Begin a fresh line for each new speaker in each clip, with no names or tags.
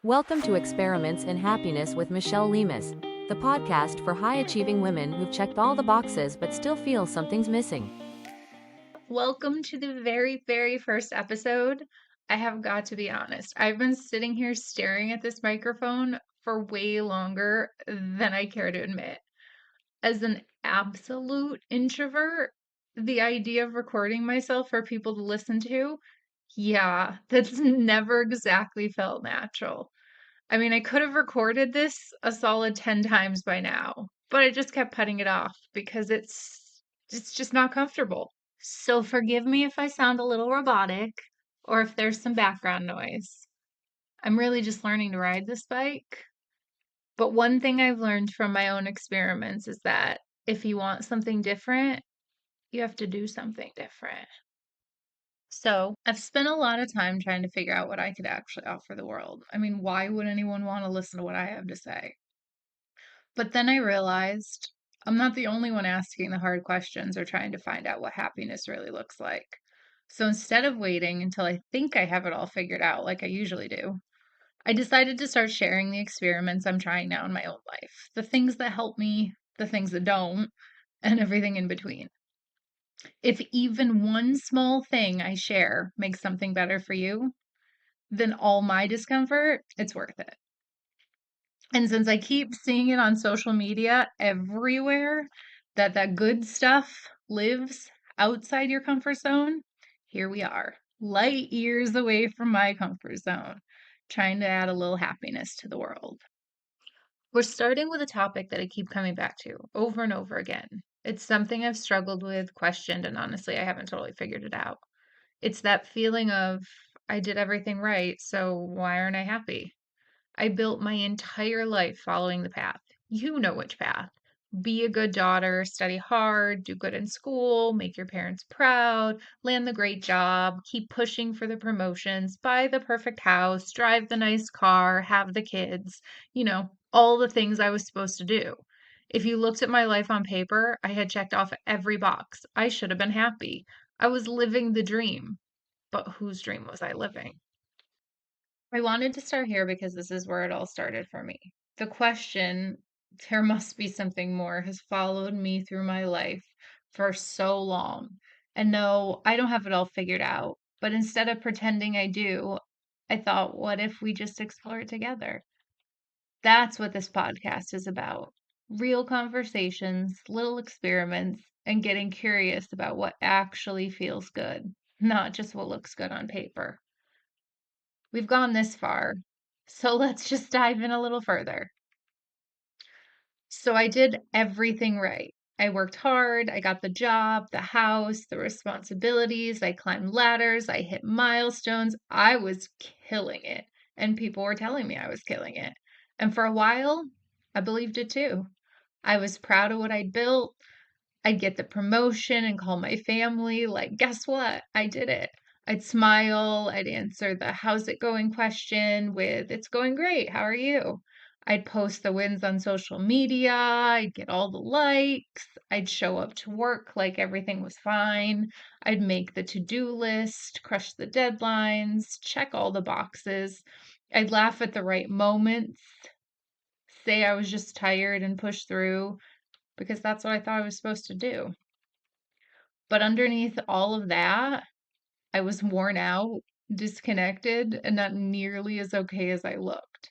Welcome to Experiments in Happiness with Michelle Lemus, the podcast for high-achieving women who've checked all the boxes but still feel something's missing.
Welcome to the very, very first episode. I have got to be honest. I've been sitting here staring at this microphone for way longer than I care to admit. As an absolute introvert, the idea of recording myself for people to listen to, yeah, that's never exactly felt natural. I mean, I could have recorded this a solid 10 times by now, but I just kept putting it off because it's just not comfortable. So forgive me if I sound a little robotic or if there's some background noise. I'm really just learning to ride this bike. But one thing I've learned from my own experiments is that if you want something different, you have to do something different. So I've spent a lot of time trying to figure out what I could actually offer the world. I mean, why would anyone want to listen to what I have to say? But then I realized I'm not the only one asking the hard questions or trying to find out what happiness really looks like. So instead of waiting until I think I have it all figured out, like I usually do, I decided to start sharing the experiments I'm trying now in my own life, the things that help me, the things that don't, and everything in between. If even one small thing I share makes something better for you, then all my discomfort, it's worth it. And since I keep seeing it on social media everywhere, that good stuff lives outside your comfort zone, here we are, light years away from my comfort zone, trying to add a little happiness to the world. We're starting with a topic that I keep coming back to over and over again. It's something I've struggled with, questioned, and honestly, I haven't totally figured it out. It's that feeling of, I did everything right, so why aren't I happy? I built my entire life following the path. You know which path. Be a good daughter, study hard, do good in school, make your parents proud, land the great job, keep pushing for the promotions, buy the perfect house, drive the nice car, have the kids, all the things I was supposed to do. If you looked at my life on paper, I had checked off every box. I should have been happy. I was living the dream. But whose dream was I living? I wanted to start here because this is where it all started for me. The question, there must be something more, has followed me through my life for so long. And no, I don't have it all figured out. But instead of pretending I do, I thought, what if we just explore it together? That's what this podcast is about. Real conversations, little experiments, and getting curious about what actually feels good, not just what looks good on paper. We've gone this far, so let's just dive in a little further. So I did everything right. I worked hard, I got the job, the house, the responsibilities, I climbed ladders, I hit milestones. I was killing it, and people were telling me I was killing it. And for a while, I believed it too. I was proud of what I'd built. I'd get the promotion and call my family, like, guess what? I did it. I'd smile, I'd answer the how's it going question with it's going great, how are you? I'd post the wins on social media, I'd get all the likes, I'd show up to work like everything was fine, I'd make the to-do list, crush the deadlines, check all the boxes, I'd laugh at the right moments, say I was just tired and push through because that's what I thought I was supposed to do. But underneath all of that, I was worn out, disconnected, and not nearly as okay as I looked.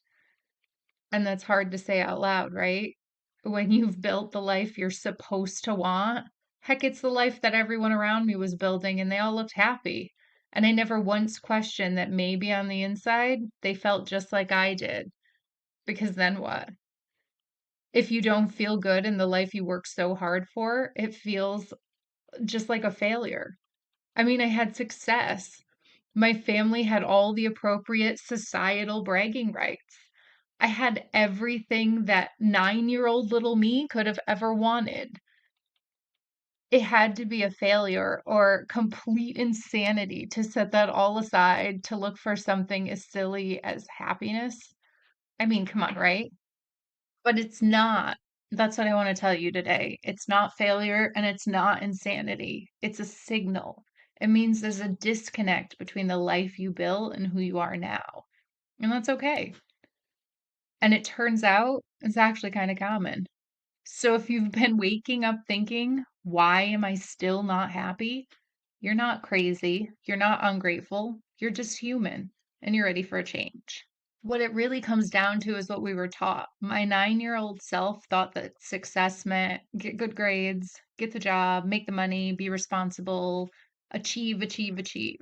And that's hard to say out loud, right? When you've built the life you're supposed to want. Heck, it's the life that everyone around me was building, and they all looked happy. And I never once questioned that maybe on the inside, they felt just like I did. Because then what? If you don't feel good in the life you work so hard for, it feels just like a failure. I mean, I had success. My family had all the appropriate societal bragging rights. I had everything that 9-year-old little me could have ever wanted. It had to be a failure or complete insanity to set that all aside to look for something as silly as happiness. I mean, come on, right? But it's not. That's what I want to tell you today. It's not failure and it's not insanity. It's a signal. It means there's a disconnect between the life you built and who you are now. And that's okay. And it turns out it's actually kind of common. So if you've been waking up thinking, why am I still not happy? You're not crazy. You're not ungrateful. You're just human and you're ready for a change. What it really comes down to is what we were taught. My 9-year-old self thought that success meant get good grades, get the job, make the money, be responsible, achieve, achieve, achieve.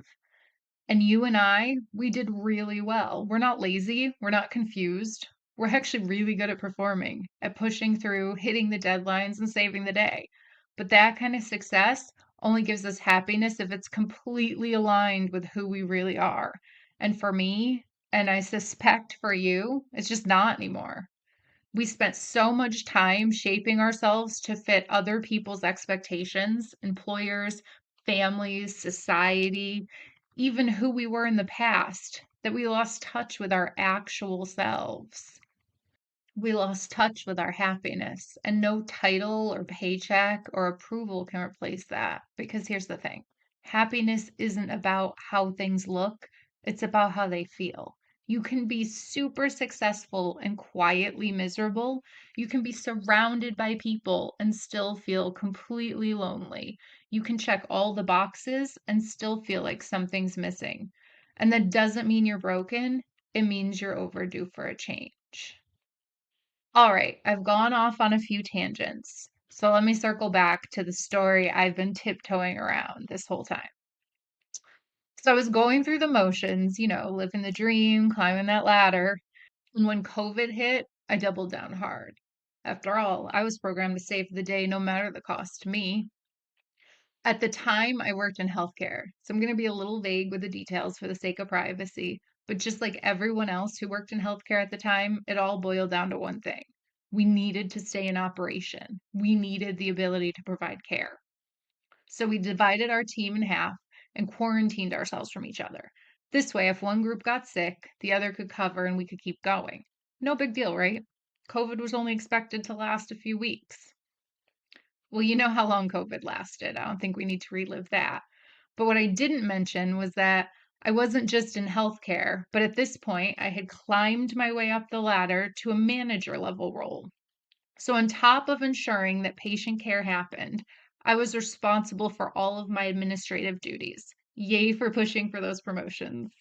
And you and I, we did really well. We're not lazy. We're not confused. We're actually really good at performing, at pushing through, hitting the deadlines, and saving the day. But that kind of success only gives us happiness if it's completely aligned with who we really are. And for me, and I suspect for you, it's just not anymore. We spent so much time shaping ourselves to fit other people's expectations, employers, families, society, even who we were in the past, that we lost touch with our actual selves. We lost touch with our happiness, and no title or paycheck or approval can replace that. Because here's the thing, happiness isn't about how things look, it's about how they feel. You can be super successful and quietly miserable. You can be surrounded by people and still feel completely lonely. You can check all the boxes and still feel like something's missing. And that doesn't mean you're broken, it means you're overdue for a change. All right, I've gone off on a few tangents. So let me circle back to the story I've been tiptoeing around this whole time. So I was going through the motions, living the dream, climbing that ladder. And when COVID hit, I doubled down hard. After all, I was programmed to save the day no matter the cost to me. At the time, I worked in healthcare, so I'm going to be a little vague with the details for the sake of privacy. But just like everyone else who worked in healthcare at the time, it all boiled down to one thing. We needed to stay in operation. We needed the ability to provide care. So we divided our team in half and quarantined ourselves from each other. This way, if one group got sick, the other could cover and we could keep going. No big deal, right? COVID was only expected to last a few weeks. Well, you know how long COVID lasted. I don't think we need to relive that. But what I didn't mention was that I wasn't just in healthcare, but at this point, I had climbed my way up the ladder to a manager level role. So, on top of ensuring that patient care happened, I was responsible for all of my administrative duties. Yay for pushing for those promotions.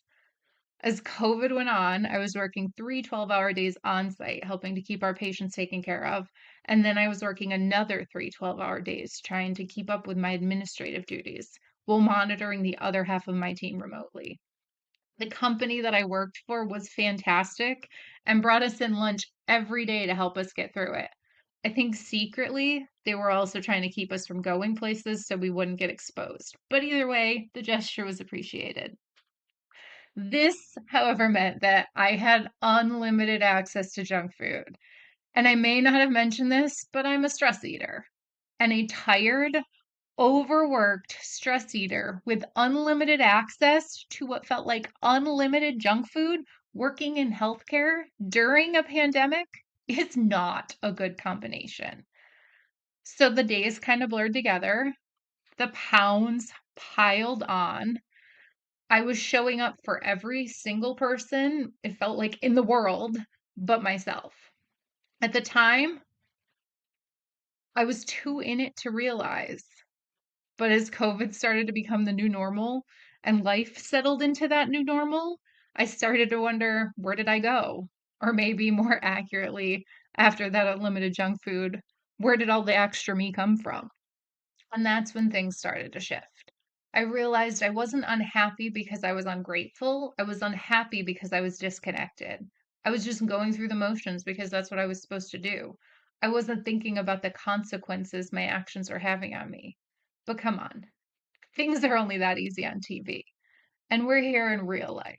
As COVID went on, I was working 3 12-hour days on site, helping to keep our patients taken care of. And then I was working another 3 12-hour days, trying to keep up with my administrative duties while monitoring the other half of my team remotely. The company that I worked for was fantastic and brought us in lunch every day to help us get through it. I think secretly they were also trying to keep us from going places so we wouldn't get exposed. But either way, the gesture was appreciated. This, however, meant that I had unlimited access to junk food. And I may not have mentioned this, but I'm a stress eater. And a tired, overworked stress eater with unlimited access to what felt like unlimited junk food working in healthcare during a pandemic is not a good combination. So the days kind of blurred together, the pounds piled on. I was showing up for every single person, it felt like in the world, but myself. At the time, I was too in it to realize. But as COVID started to become the new normal and life settled into that new normal, I started to wonder, where did I go? Or maybe more accurately, after that unlimited junk food, where did all the extra me come from? And that's when things started to shift. I realized I wasn't unhappy because I was ungrateful. I was unhappy because I was disconnected. I was just going through the motions because that's what I was supposed to do. I wasn't thinking about the consequences my actions are having on me. But come on, things are only that easy on TV. And we're here in real life.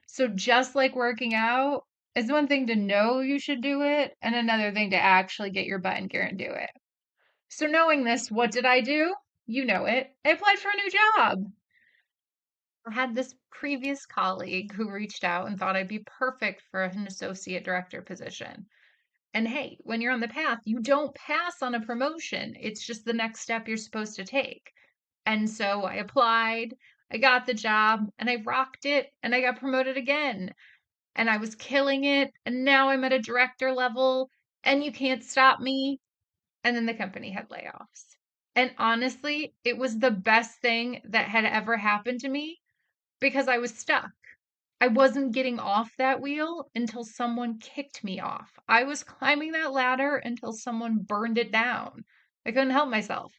So just like working out, it's one thing to know you should do it, and another thing to actually get your butt in gear and do it. So knowing this, what did I do? You know it. I applied for a new job. I had this previous colleague who reached out and thought I'd be perfect for an associate director position. And hey, when you're on the path, you don't pass on a promotion. It's just the next step you're supposed to take. And so I applied, I got the job, and I rocked it, and I got promoted again. and I was killing it, and now I'm at a director level, and you can't stop me. And then the company had layoffs. And honestly, it was the best thing that had ever happened to me because I was stuck. I wasn't getting off that wheel until someone kicked me off. I was climbing that ladder until someone burned it down. I couldn't help myself.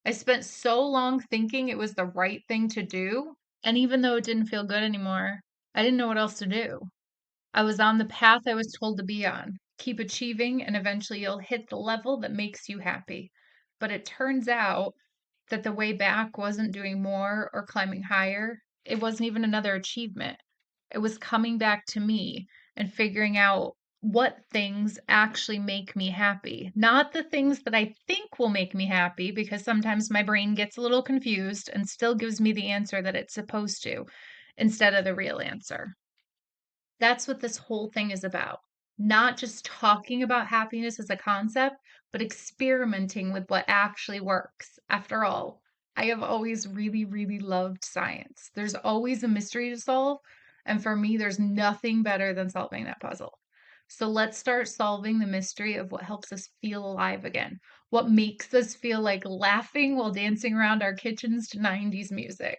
I spent so long thinking it was the right thing to do. And even though it didn't feel good anymore, I didn't know what else to do. I was on the path I was told to be on. Keep achieving, and eventually you'll hit the level that makes you happy. But it turns out that the way back wasn't doing more or climbing higher. It wasn't even another achievement. It was coming back to me and figuring out what things actually make me happy. Not the things that I think will make me happy, because sometimes my brain gets a little confused and still gives me the answer that it's supposed to instead of the real answer. That's what this whole thing is about. Not just talking about happiness as a concept, but experimenting with what actually works. After all, I have always really, really loved science. There's always a mystery to solve, and for me, there's nothing better than solving that puzzle. So let's start solving the mystery of what helps us feel alive again. What makes us feel like laughing while dancing around our kitchens to 90s music.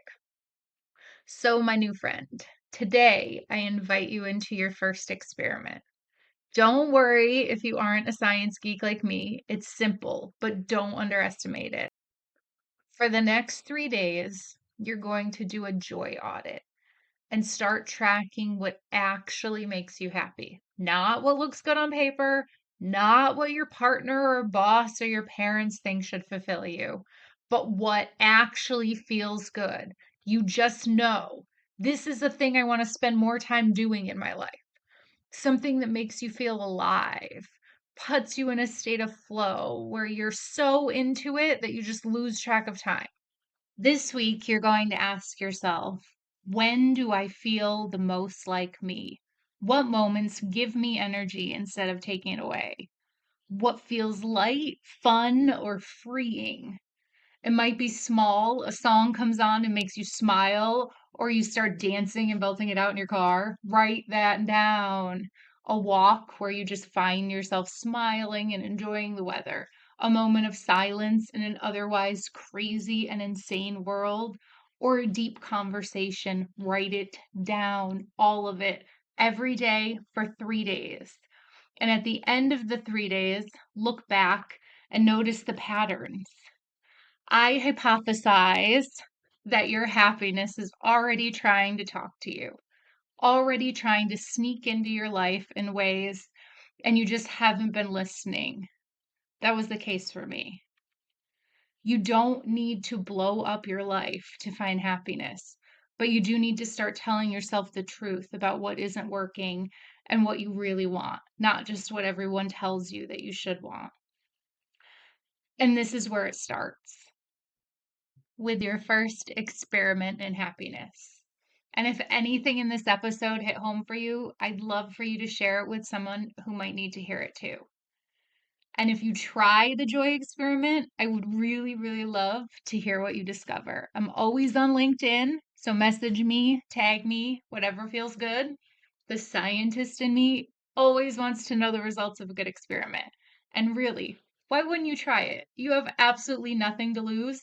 So, my new friend, today I invite you into your first experiment. Don't worry if you aren't a science geek like me. It's simple, but don't underestimate it. For the next 3 days, you're going to do a joy audit and start tracking what actually makes you happy. Not what looks good on paper, not what your partner or boss or your parents think should fulfill you, but what actually feels good. You just know this is the thing I want to spend more time doing in my life. Something that makes you feel alive, puts you in a state of flow where you're so into it that you just lose track of time. This week, you're going to ask yourself, when do I feel the most like me? What moments give me energy instead of taking it away? What feels light, fun, or freeing? It might be small. A song comes on and makes you smile, or you start dancing and belting it out in your car. Write that down. A walk where you just find yourself smiling and enjoying the weather. A moment of silence in an otherwise crazy and insane world, or a deep conversation. Write it down, all of it, every day for 3 days. And at the end of the 3 days, look back and notice the patterns. I hypothesize that your happiness is already trying to talk to you, already trying to sneak into your life in ways, and you just haven't been listening. That was the case for me. You don't need to blow up your life to find happiness, but you do need to start telling yourself the truth about what isn't working and what you really want, not just what everyone tells you that you should want. And this is where it starts, with your first experiment in happiness. And if anything in this episode hit home for you, I'd love for you to share it with someone who might need to hear it too. And if you try the joy experiment, I would really, really love to hear what you discover. I'm always on LinkedIn, so message me, tag me, whatever feels good. The scientist in me always wants to know the results of a good experiment. And really, why wouldn't you try it? You have absolutely nothing to lose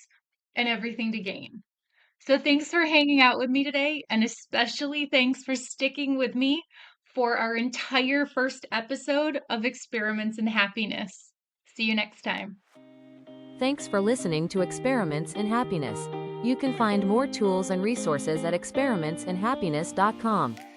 and everything to gain. So thanks for hanging out with me today, and especially thanks for sticking with me for our entire first episode of Experiments in Happiness. See you next time.
Thanks for listening to Experiments in Happiness. You can find more tools and resources at experimentsinhappiness.com.